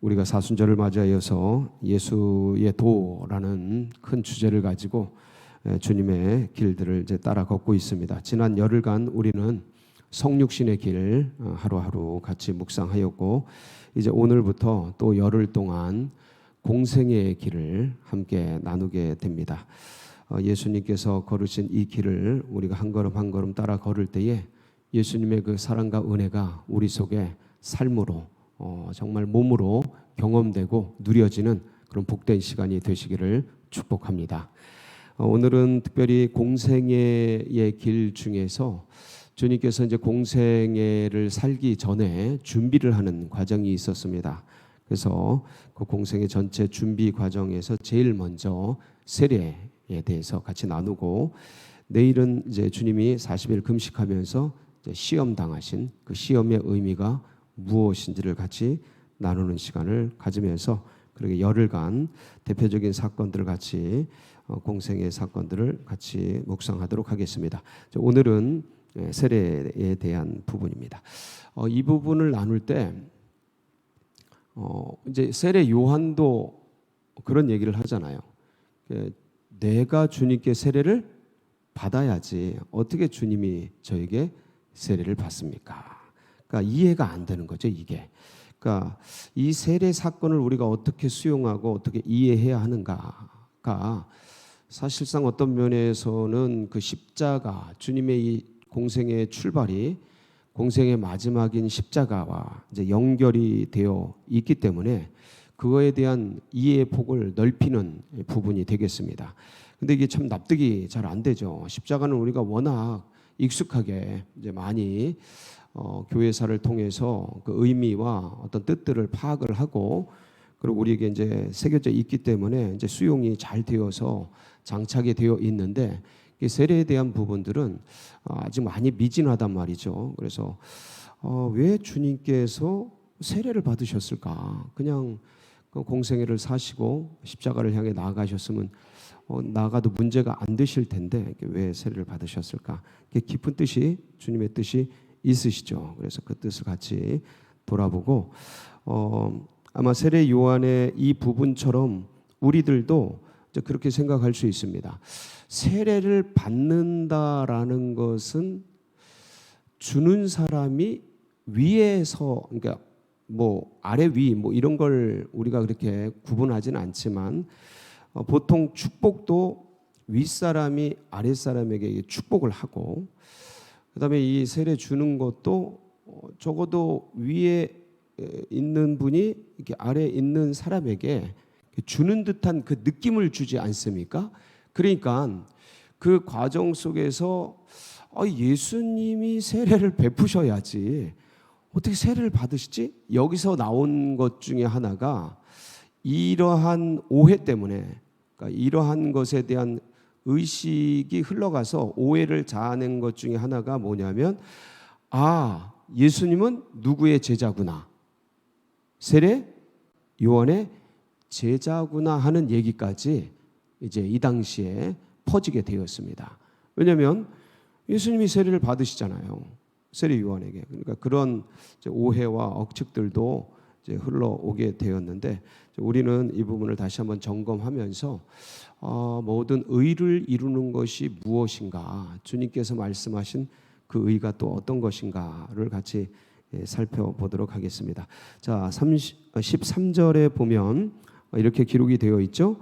우리가 사순절을 맞이하여서 예수의 도라는 큰 주제를 가지고 주님의 길들을 이제 따라 걷고 있습니다. 지난 열흘간 우리는 성육신의 길 하루하루 같이 묵상하였고, 이제 오늘부터 또 열흘 동안 공생의 길을 함께 나누게 됩니다. 예수님께서 걸으신 이 길을 우리가 한 걸음 한 걸음 따라 걸을 때에 예수님의 그 사랑과 은혜가 우리 속에 삶으로 정말 몸으로 경험되고 누려지는 그런 복된 시간이 되시기를 축복합니다. 오늘은 특별히 공생애의 길 중에서 주님께서 이제 공생애를 살기 전에 준비를 하는 과정이 있었습니다. 그래서 그 공생애 전체 준비 과정에서 제일 먼저 세례에 대해서 같이 나누고, 내일은 이제 주님이 40일 금식하면서 이제 시험 당하신 그 시험의 의미가 무엇인지를 같이 나누는 시간을 가지면서, 그렇게 열흘간 대표적인 사건들을 같이 공생의 사건들을 같이 묵상하도록 하겠습니다. 오늘은 세례에 대한 부분입니다. 이 부분을 나눌 때 이제 세례 요한도 그런 얘기를 하잖아요. 내가 주님께 세례를 받아야지 어떻게 주님이 저에게 세례를 받습니까? 그러니까 이해가 안 되는 거죠, 이게. 그러니까 이 세례 사건을 우리가 어떻게 수용하고 어떻게 이해해야 하는가가 사실상 어떤 면에서는 그 십자가, 주님의 이 공생의 출발이 공생의 마지막인 십자가와 이제 연결이 되어 있기 때문에 그거에 대한 이해의 폭을 넓히는 부분이 되겠습니다. 근데 이게 참 납득이 잘 안 되죠. 십자가는 우리가 워낙 익숙하게 이제 많이 교회사를 통해서 그 의미와 어떤 뜻들을 파악을 하고, 그리고 우리에게 이제 새겨져 있기 때문에 이제 수용이 잘 되어서 장착이 되어 있는데, 세례에 대한 부분들은 아직 많이 미진하단 말이죠. 그래서 왜 주님께서 세례를 받으셨을까? 그냥 공생애를 사시고 십자가를 향해 나아가셨으면 나아가도 문제가 안 되실 텐데 왜 세례를 받으셨을까? 깊은 뜻이, 주님의 뜻이 있으시죠. 그래서 그 뜻을 같이 돌아보고, 아마 세례 요한의 이 부분처럼 우리들도 그렇게 생각할 수 있습니다. 세례를 받는다라는 것은 주는 사람이 위에서, 그러니까 뭐 아래 위 뭐 이런 걸 우리가 그렇게 구분하지는 않지만, 보통 축복도 윗사람이 아랫사람에게 축복을 하고, 그다음에 이 세례 주는 것도 적어도 위에 있는 분이 이렇게 아래에 있는 사람에게 주는 듯한 그 느낌을 주지 않습니까? 그러니까 그 과정 속에서 예수님이 세례를 베푸셔야지 어떻게 세례를 받으시지? 여기서 나온 것 중에 하나가 이러한 오해 때문에, 그러니까 이러한 것에 대한 의식이 흘러가서 오해를 자아낸 것 중에 하나가 뭐냐면, 예수님은 누구의 제자구나, 세례 요한의 제자구나 하는 얘기까지 이제 이 당시에 퍼지게 되었습니다. 왜냐하면 예수님이 세례를 받으시잖아요, 세례 요한에게. 그러니까 그런 오해와 억측들도 이제 흘러오게 되었는데, 우리는 이 부분을 다시 한번 점검하면서 모든 의를 이루는 것이 무엇인가, 주님께서 말씀하신 그 의가 또 어떤 것인가를 같이 살펴보도록 하겠습니다. 자, 13절에 보면 이렇게 기록이 되어 있죠.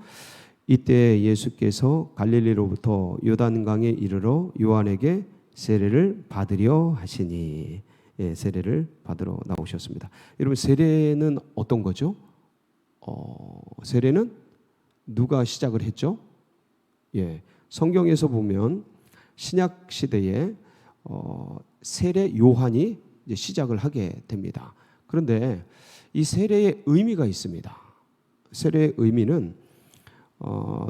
이때 예수께서 갈릴리로부터 요단강에 이르러 요한에게 세례를 받으려 하시니, 세례를 받으러 나오셨습니다. 여러분, 세례는 어떤 거죠? 세례는 누가 시작을 했죠? 성경에서 보면 신약 시대에 세례 요한이 이제 시작을 하게 됩니다. 그런데 이 세례의 의미가 있습니다. 세례의 의미는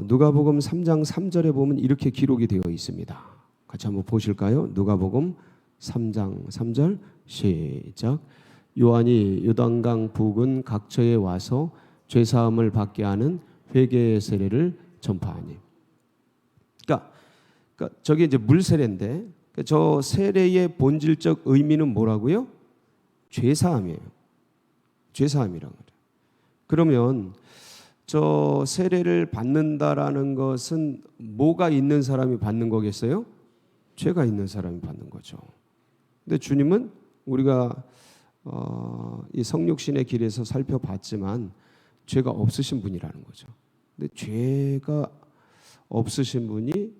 누가복음 3장 3절에 보면 이렇게 기록이 되어 있습니다. 같이 한번 보실까요? 누가복음 3장 3절 시작. 요한이 요단강 부근 각처에 와서 죄사함을 받게 하는 회개의 세례를 전파하니. 그러니까 저게 이제 물 세례인데, 저 세례의 본질적 의미는 뭐라고요? 죄사함이에요. 죄사함이라고 그래요. 그러면 저 세례를 받는다라는 것은 뭐가 있는 사람이 받는 거겠어요? 죄가 있는 사람이 받는 거죠. 근데 주님은 우리가 이 성육신의 길에서 살펴봤지만 죄가 없으신 분이라는 거죠. 근데 죄가 없으신 분이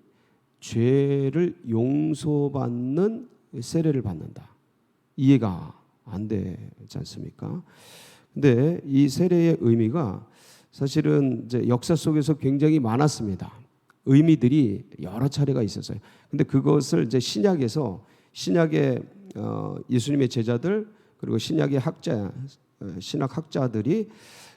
죄를 용서받는 세례를 받는다. 이해가 안 되지 않습니까? 근데 이 세례의 의미가 사실은 이제 역사 속에서 굉장히 많았습니다. 의미들이 여러 차례가 있었어요. 근데 그것을 이제 신약의 예수님의 제자들 그리고 신약의 신학학자들이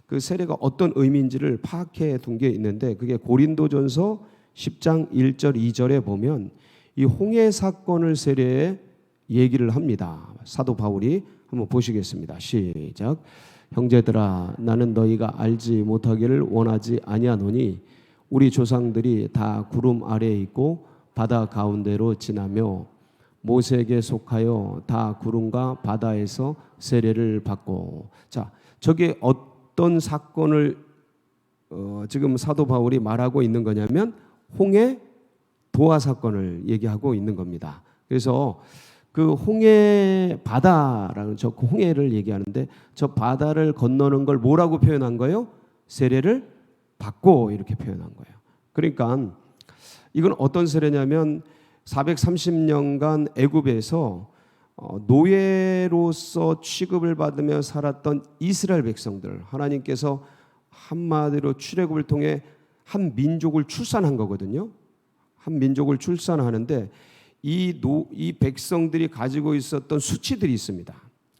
그 세례가 어떤 의미인지를 파악해 둔 게 있는데 그게 고린도전서 10장 1절 2절에 보면 이 홍해 사건을 세례에 얘기를 합니다. 사도 바울이 한번 보시겠습니다. 시작. 형제들아 나는 너희가 알지 못하기를 원하지 아니하노니 우리 조상들이 다 구름 아래에 있고 바다 가운데로 지나며 모세에게 속하여 다 구름과 바다에서 세례를 받고. 자, 저게 어떤 사건을 지금 사도 바울이 말하고 있는 거냐면 홍해 도화 사건을 얘기하고 있는 겁니다. 그래서 그 홍해 바다라는 저 홍해를 얘기하는데 저 바다를 건너는 걸 뭐라고 표현한 거예요? 세례를 받고 이렇게 표현한 거예요. 그러니까 이건 어떤 세례냐면 430년간 애굽에서 노예로서 취급을 받으며 살았던 이스라엘 백성들, 하나님께서 한마디로 출애굽을 통해 한 민족을 출산한 거거든요. 한 민족을 출산하는데 이 백성들이 가지고 있었던 수치들이 있습니다.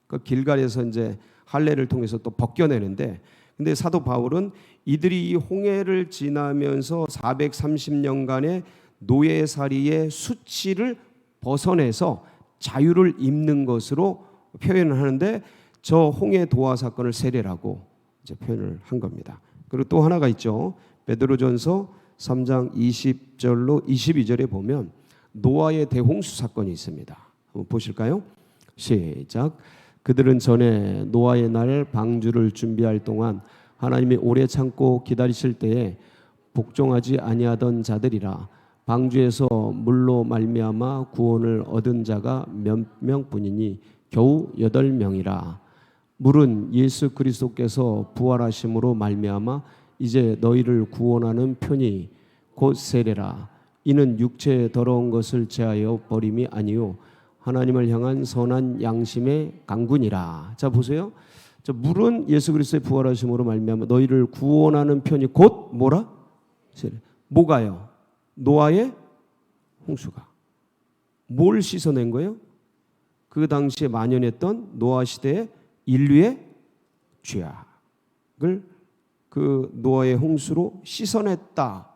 그 길갈에서 이제 할례를 통해서 또 벗겨내는데, 근데 사도 바울은 이들이 이 홍해를 지나면서 430년간의 노예살이의 수치를 벗어내서 자유를 입는 것으로 표현을 하는데 저 홍해 도화 사건을 세례라고 이제 표현을 한 겁니다. 그리고 또 하나가 있죠. 베드로전서 3장 20절로 22절에 보면 노아의 대홍수 사건이 있습니다. 한번 보실까요? 시작. 그들은 전에 노아의 날 방주를 준비할 동안 하나님이 오래 참고 기다리실 때에 복종하지 아니하던 자들이라. 방주에서 물로 말미암아 구원을 얻은 자가 몇 명뿐이니 겨우 8명이라. 물은 예수 그리스도께서 부활하심으로 말미암아 이제 너희를 구원하는 편이 곧 세례라. 이는 육체의 더러운 것을 제하여 버림이 아니요 하나님을 향한 선한 양심의 강군이라. 자 보세요. 저 물은 예수 그리스도의 부활하심으로 말미암아 너희를 구원하는 편이 곧 뭐라? 세례. 뭐가요? 노아의 홍수가 뭘 씻어낸 거예요? 그 당시에 만연했던 노아 시대의 인류의 죄악을 그 노아의 홍수로 씻어냈다라고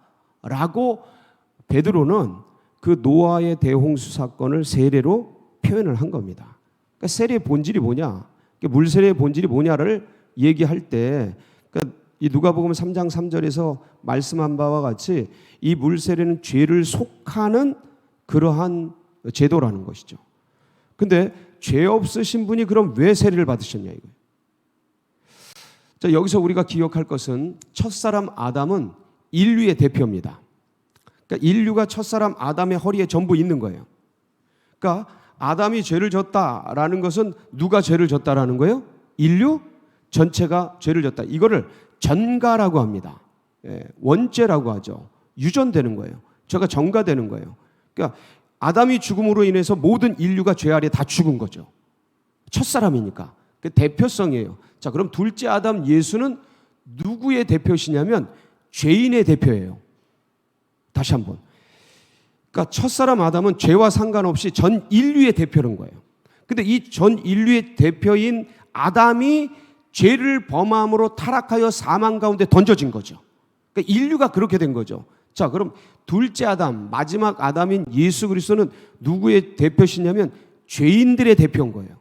베드로는 그 노아의 대홍수 사건을 세례로 표현을 한 겁니다. 그러니까 세례의 본질이 뭐냐? 물세례의 본질이 뭐냐를 얘기할 때 그러니까 이 누가복음 3장 3절에서 말씀한 바와 같이 이 물세례는 죄를 속하는 그러한 제도라는 것이죠. 근데 죄 없으신 분이 그럼 왜 세례를 받으셨냐 이거예요. 자, 여기서 우리가 기억할 것은 첫사람 아담은 인류의 대표입니다. 그러니까 인류가 첫사람 아담의 허리에 전부 있는 거예요. 그러니까 아담이 죄를 졌다라는 것은 누가 죄를 졌다라는 거예요? 인류 전체가 죄를 졌다. 이거를 전가라고 합니다. 원죄라고 하죠. 유전되는 거예요. 죄가 전가되는 거예요. 그러니까 아담이 죽음으로 인해서 모든 인류가 죄 아래 다 죽은 거죠. 첫사람이니까. 그 대표성이에요. 자, 그럼 둘째 아담 예수는 누구의 대표시냐면 죄인의 대표예요. 다시 한번. 그러니까 첫사람 아담은 죄와 상관없이 전 인류의 대표는 거예요. 근데 이 전 인류의 대표인 아담이 죄를 범함으로 타락하여 사망 가운데 던져진 거죠. 그러니까 인류가 그렇게 된 거죠. 자, 그럼 둘째 아담, 마지막 아담인 예수 그리스도는 누구의 대표시냐면 죄인들의 대표인 거예요.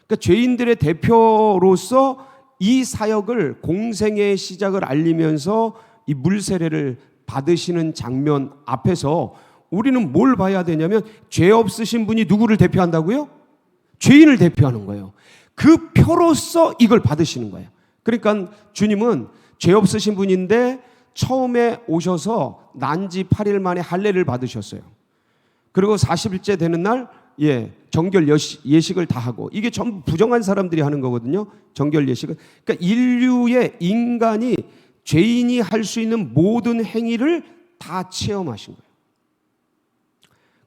그러니까 죄인들의 대표로서 이 사역을 공생의 시작을 알리면서 이 물세례를 받으시는 장면 앞에서 우리는 뭘 봐야 되냐면 죄 없으신 분이 누구를 대표한다고요? 죄인을 대표하는 거예요. 그 표로서 이걸 받으시는 거예요. 그러니까 주님은 죄 없으신 분인데 처음에 오셔서 난지 8일 만에 할례를 받으셨어요. 그리고 40일째 되는 날 정결 예식을 다 하고, 이게 전부 부정한 사람들이 하는 거거든요. 정결 예식은. 그러니까 인류의 인간이 죄인이 할 수 있는 모든 행위를 다 체험하신 거예요.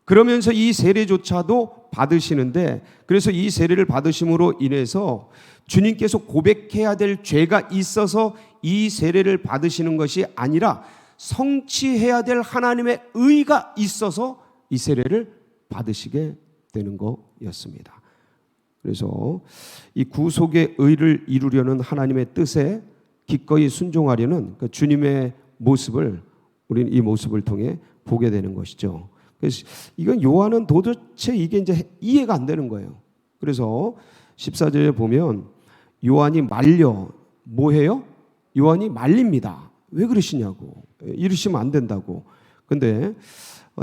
그러면서 이 세례조차도 받으시는데, 그래서 이 세례를 받으심으로 인해서 주님께서 고백해야 될 죄가 있어서 이 세례를 받으시는 것이 아니라 성취해야 될 하나님의 의가 있어서 이 세례를 받으시게 되는 거였습니다. 그래서 이 구속의 의를 이루려는 하나님의 뜻에 기꺼이 순종하려는 그 주님의 모습을 우리는 이 모습을 통해 보게 되는 것이죠. 그래서 이건 요한은 도대체 이게 이제 이해가 안 되는 거예요. 그래서 14절에 보면 요한이 말려 뭐해요? 요한이 말립니다. 왜 그러시냐고. 이러시면 안 된다고. 근데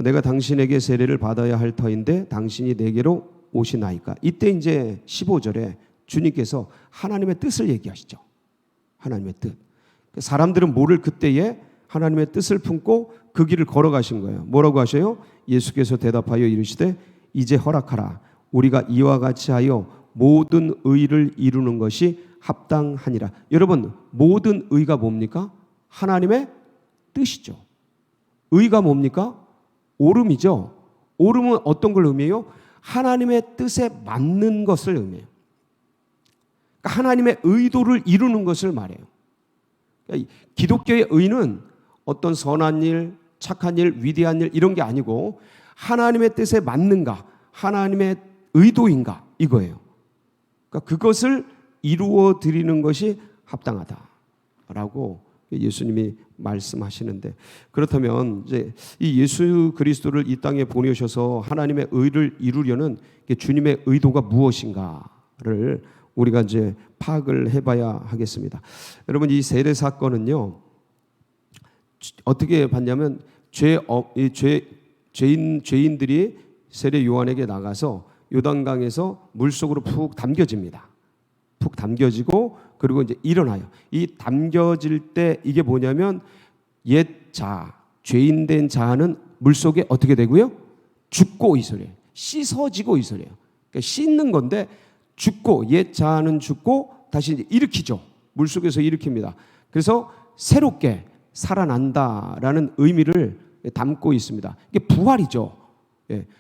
내가 당신에게 세례를 받아야 할 터인데 당신이 내게로 오시나이까. 이때 이제 15절에 주님께서 하나님의 뜻을 얘기하시죠. 하나님의 뜻. 사람들은 모를 그때에 하나님의 뜻을 품고 그 길을 걸어가신 거예요. 뭐라고 하셔요? 예수께서 대답하여 이르시되 이제 허락하라. 우리가 이와 같이 하여 모든 의를 이루는 것이 합당하니라. 여러분, 모든 의가 뭡니까? 하나님의 뜻이죠. 의가 뭡니까? 옳음이죠. 옳음은 어떤 걸 의미해요? 하나님의 뜻에 맞는 것을 의미해요. 그러니까 하나님의 의도를 이루는 것을 말해요. 그러니까 기독교의 의는 어떤 선한 일, 착한 일, 위대한 일 이런 게 아니고 하나님의 뜻에 맞는가, 하나님의 의도인가 이거예요. 그러니까 그것을 이루어 드리는 것이 합당하다라고 예수님이 말씀하시는데, 그렇다면 이제 이 예수 그리스도를 이 땅에 보내셔서 하나님의 의를 이루려는 주님의 의도가 무엇인가를 우리가 이제 파악을 해봐야 하겠습니다. 여러분, 이 세례 사건은요 어떻게 봤냐면 죄인들이 세례 요한에게 나가서 요단강에서 물속으로 푹 담겨집니다. 푹 담겨지고 그리고 이제 일어나요. 이 담겨질 때 이게 뭐냐면 옛 자, 죄인 된 자는 물속에 어떻게 되고요? 죽고 이 소리예요. 씻어지고 이 소리예요. 그러니까 씻는 건데 죽고, 옛 자는 죽고 다시 이제 일으키죠. 물속에서 일으킵니다. 그래서 새롭게 살아난다라는 의미를 담고 있습니다. 이게 부활이죠.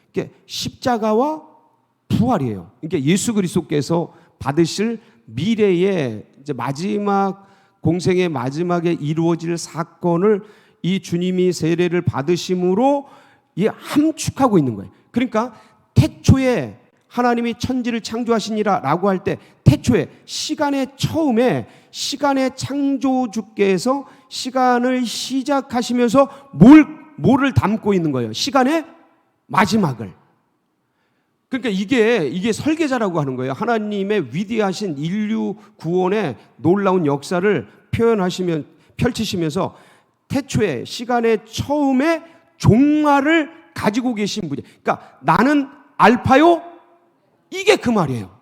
이게 십자가와 부활이에요. 그러니까 예수 그리스도께서 받으실 미래의 이제 마지막 공생의 마지막에 이루어질 사건을 이 주님이 세례를 받으심으로 함축하고 있는 거예요. 그러니까 태초에 하나님이 천지를 창조하시니라라고 할 때 태초에 시간의 처음에 시간의 창조주께서 시간을 시작하시면서 뭐를 담고 있는 거예요? 시간의 마지막을. 그러니까 이게 설계자라고 하는 거예요. 하나님의 위대하신 인류 구원의 놀라운 역사를 펼치시면서 태초에 시간의 처음에 종말을 가지고 계신 분이에요. 그러니까 나는 알파요? 이게 그 말이에요.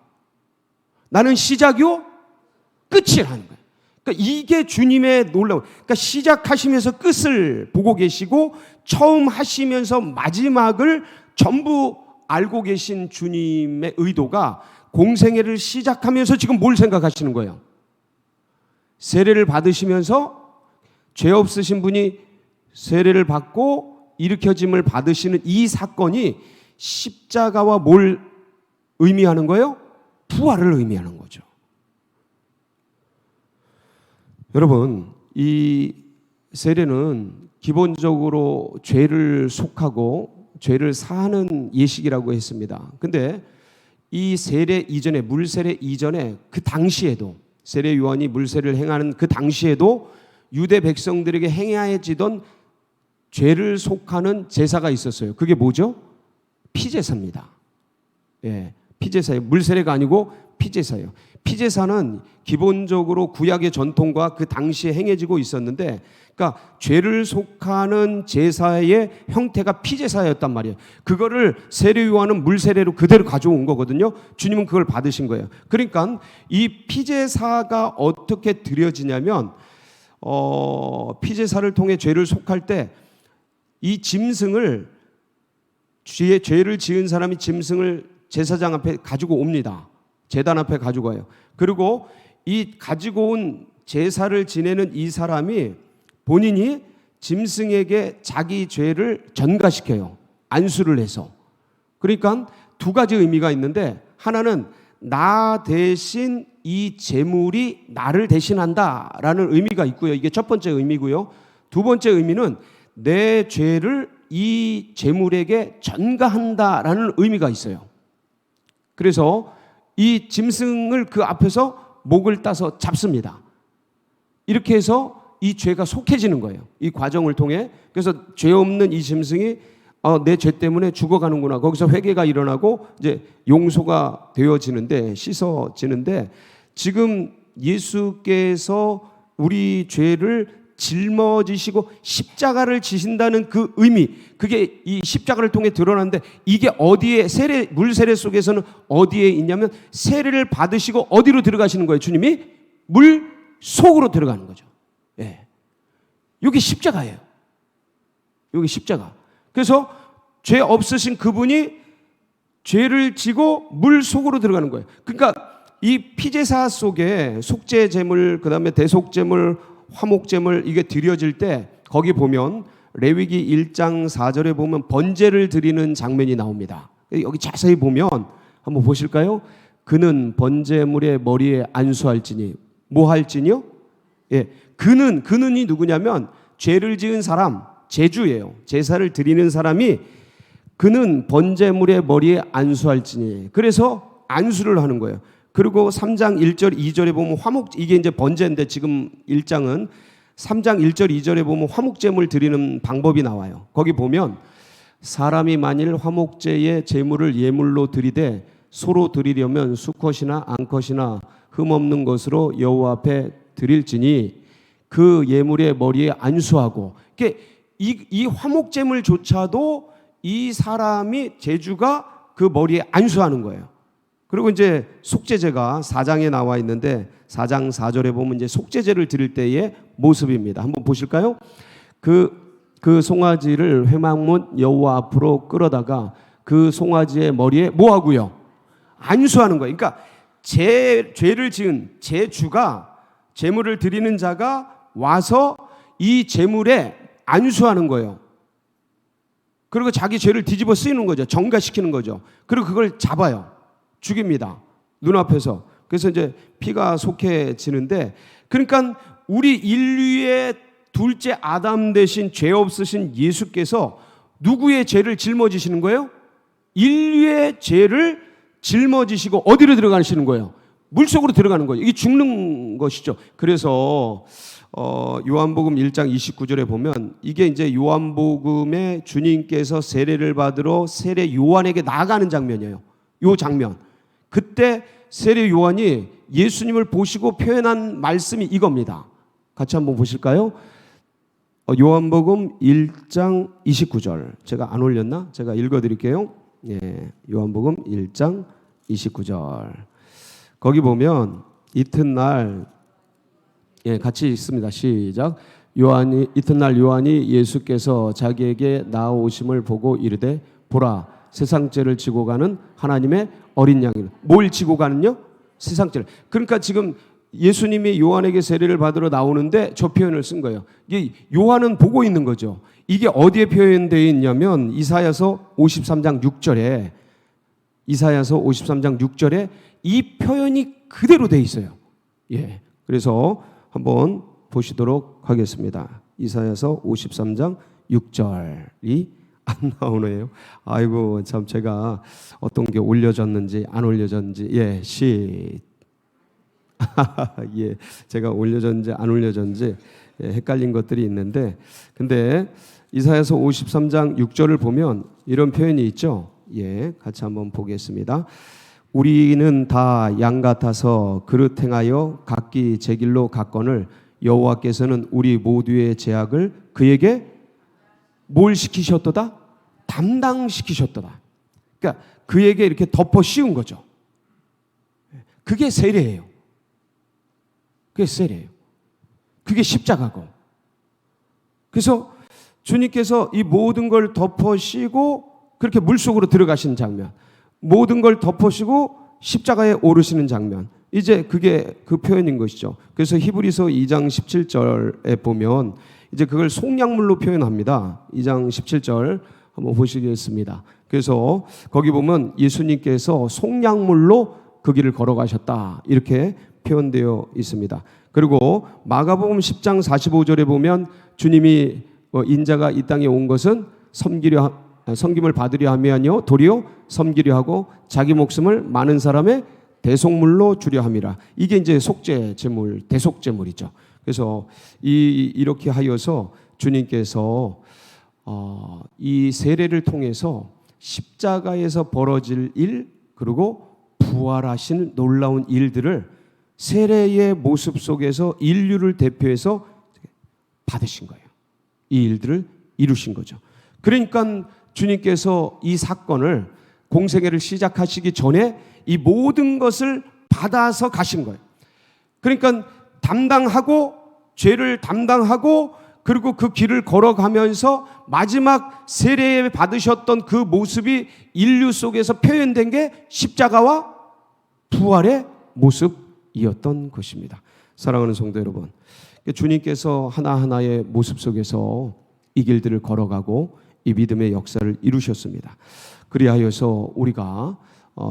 나는 시작이요? 끝이라는 거예요. 그러니까 이게 주님의 놀라운, 그러니까 시작하시면서 끝을 보고 계시고 처음 하시면서 마지막을 전부 알고 계신 주님의 의도가 공생애를 시작하면서 지금 뭘 생각하시는 거예요? 세례를 받으시면서 죄 없으신 분이 세례를 받고 일으켜짐을 받으시는 이 사건이 십자가와 뭘 의미하는 거예요? 부활을 의미하는 거죠. 여러분, 이 세례는 기본적으로 죄를 속하고 죄를 사하는 예식이라고 했습니다. 근데 이 세례 이전에, 물세례 이전에 그 당시에도, 세례 요한이 물세례를 행하는 그 당시에도 유대 백성들에게 행해지던 죄를 속하는 제사가 있었어요. 그게 뭐죠? 피제사입니다. 피제사예요. 물세례가 아니고 피제사예요. 피제사는 기본적으로 구약의 전통과 그 당시에 행해지고 있었는데, 그러니까 죄를 속하는 제사의 형태가 피제사였단 말이에요. 그거를 세례 요한은 물 세례로 그대로 가져온 거거든요. 주님은 그걸 받으신 거예요. 그러니까 이 피제사가 어떻게 드려지냐면, 피제사를 통해 죄를 속할 때 이 짐승을, 죄를 지은 사람이 짐승을 제사장 앞에 가지고 옵니다. 제단 앞에 가지고 와요. 그리고 이 가지고 온 제사를 지내는 이 사람이 본인이 짐승에게 자기 죄를 전가시켜요. 안수를 해서. 그러니까 두 가지 의미가 있는데, 하나는 나 대신 이 제물이 나를 대신한다라는 의미가 있고요. 이게 첫 번째 의미고요. 두 번째 의미는 내 죄를 이 제물에게 전가한다라는 의미가 있어요. 그래서 이 짐승을 그 앞에서 목을 따서 잡습니다. 이렇게 해서 이 죄가 속해지는 거예요. 이 과정을 통해. 그래서 죄 없는 이 짐승이 내 죄 때문에 죽어가는구나. 거기서 회개가 일어나고 이제 용서가 되어지는데, 씻어지는데, 지금 예수께서 우리 죄를 짊어지시고 십자가를 지신다는 그 의미, 그게 이 십자가를 통해 드러나는데, 이게 어디에, 물 세례 속에서는 어디에 있냐면 세례를 받으시고 어디로 들어가시는 거예요? 주님이 물 속으로 들어가는 거죠. 예. 여기 십자가예요. 여기 십자가. 그래서 죄 없으신 그분이 죄를 지고 물 속으로 들어가는 거예요. 그러니까 이 피제사 속에 속죄 제물, 그다음에 대속제물, 화목제물, 이게 드려질 때 거기 보면 레위기 1장 4절에 보면 번제를 드리는 장면이 나옵니다. 여기 자세히 보면 한번 보실까요? 그는 번제물의 머리에 안수할지니, 뭐 할지니요? 예, 그는이 누구냐면 죄를 지은 사람, 제주예요. 제사를 드리는 사람이 그는 번제물의 머리에 안수할지니, 그래서 안수를 하는 거예요. 그리고 3장 1절 2절에 보면 이게 이제 번제인데, 지금 1장은 3장 1절 2절에 보면 화목제물 드리는 방법이 나와요. 거기 보면 사람이 만일 화목제의 제물을 예물로 드리되 소로 드리려면 수컷이나 암컷이나 흠없는 것으로 여호와 앞에 드릴지니 그 예물의 머리에 안수하고, 이 화목제물조차도 이 사람이, 제주가 그 머리에 안수하는 거예요. 그리고 이제 속죄제가 4장에 나와 있는데, 4장 4절에 보면 이제 속죄제를 드릴 때의 모습입니다. 한번 보실까요? 그 송아지를 회막문 여호와 앞으로 끌어다가 그 송아지의 머리에 뭐 하고요? 안수하는 거예요. 그러니까 죄를 지은 제주가, 제물을 드리는 자가 와서 이 제물에 안수하는 거예요. 그리고 자기 죄를 뒤집어 쓰이는 거죠. 정가시키는 거죠. 그리고 그걸 잡아요. 죽입니다. 눈앞에서. 그래서 이제 피가 속해지는데, 그러니까 우리 인류의 둘째 아담 대신 죄 없으신 예수께서 누구의 죄를 짊어지시는 거예요? 인류의 죄를 짊어지시고 어디로 들어가시는 거예요? 물속으로 들어가는 거예요. 이게 죽는 것이죠. 그래서 요한복음 1장 29절에 보면 이게 이제 요한복음에 주님께서 세례를 받으러 세례 요한에게 나아가는 장면이에요. 요 장면. 그때 세례 요한이 예수님을 보시고 표현한 말씀이 이겁니다. 같이 한번 보실까요? 요한복음 1장 29절. 제가 안 올렸나? 제가 읽어드릴게요. 예, 요한복음 1장 29절. 거기 보면 이튿날, 예, 같이 읽습니다. 시작. 이튿날 요한이 예수께서 자기에게 나아오심을 보고 이르되 보라, 세상 죄를 지고 가는 하나님의 어린 양이라. 뭘 지고 가는요? 세상 죄를. 그러니까 지금 예수님이 요한에게 세례를 받으러 나오는데 저 표현을 쓴 거예요. 이게 요한은 보고 있는 거죠. 이게 어디에 표현되어 있냐면 이사야서 53장 6절에, 이사야서 53장 6절에 이 표현이 그대로 돼 있어요. 예. 그래서 한번 보시도록 하겠습니다. 이사야서 53장 6절이 안 나오네요. 아이고, 참 제가 어떤 게 올려졌는지 안 올려졌는지, 예, 예, 제가 올려졌는지 안 올려졌는지 헷갈린 것들이 있는데, 근데 이사야서 53장 6절을 보면 이런 표현이 있죠. 예, 같이 한번 보겠습니다. 우리는 다 양 같아서 그릇 행하여 각기 제 길로 갔거늘 여호와께서는 우리 모두의 죄악을 그에게 뭘 시키셨도다? 담당시키셨도다. 그러니까 그에게 이렇게 덮어 씌운 거죠. 그게 세례예요. 그게 세례예요. 그게 십자가고. 그래서 주님께서 이 모든 걸 덮어 씌고 그렇게 물속으로 들어가시는 장면, 모든 걸 덮으시고 십자가에 오르시는 장면, 이제 그게 그 표현인 것이죠. 그래서 히브리서 2장 17절에 보면 이제 그걸 속량물로 표현합니다. 2장 17절 한번 보시겠습니다. 그래서 거기 보면 예수님께서 속량물로 그 길을 걸어가셨다 이렇게 표현되어 있습니다. 그리고 마가복음 10장 45절에 보면 주님이 인자가 이 땅에 온 것은 섬김을 받으려 함이 아니요 도리어 섬기려 하고 자기 목숨을 많은 사람의 대속물로 주려 함이라. 이게 이제 속죄 제물, 대속 제물이죠. 그래서 이렇게 하여서 주님께서 이 세례를 통해서 십자가에서 벌어질 일, 그리고 부활하신 놀라운 일들을 세례의 모습 속에서 인류를 대표해서 받으신 거예요. 이 일들을 이루신 거죠. 그러니까 주님께서 이 사건을 공생애를 시작하시기 전에 이 모든 것을 받아서 가신 거예요. 그러니까 담당하고 죄를 담당하고 그리고 그 길을 걸어가면서 마지막 세례 받으셨던 그 모습이 인류 속에서 표현된 게 십자가와 부활의 모습이었던 것입니다. 사랑하는 성도 여러분, 주님께서 하나하나의 모습 속에서 이 길들을 걸어가고 이 믿음의 역사를 이루셨습니다. 그리하여서 우리가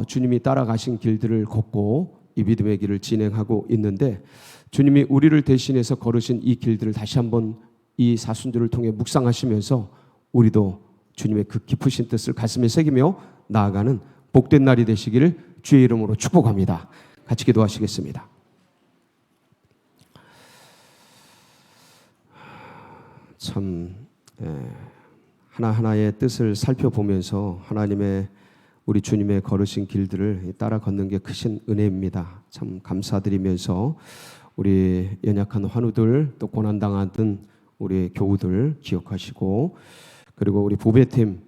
주님이 따라가신 길들을 걷고 이 믿음의 길을 진행하고 있는데, 주님이 우리를 대신해서 걸으신 이 길들을 다시 한번 이 사순절을 통해 묵상하시면서 우리도 주님의 그 깊으신 뜻을 가슴에 새기며 나아가는 복된 날이 되시기를 주의 이름으로 축복합니다. 같이 기도하시겠습니다. 참 하나하나의 뜻을 살펴보면서 하나님의 우리 주님의 걸으신 길들을 따라 걷는 게 크신 은혜입니다. 참 감사드리면서 우리 연약한 환우들, 또 고난당하던 우리 교우들 기억하시고, 그리고 우리 보배팀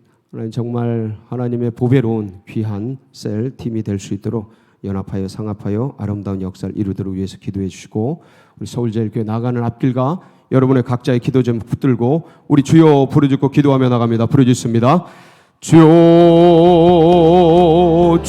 정말 하나님의 보배로운 귀한 셀 팀이 될 수 있도록 연합하여 상합하여 아름다운 역사를 이루도록 위해서 기도해 주시고, 우리 서울제일교회 나가는 앞길과 여러분의 각자의 기도 좀 붙들고 우리 주여 부르짖고 기도하며 나갑니다. 부르짖습니다. 주여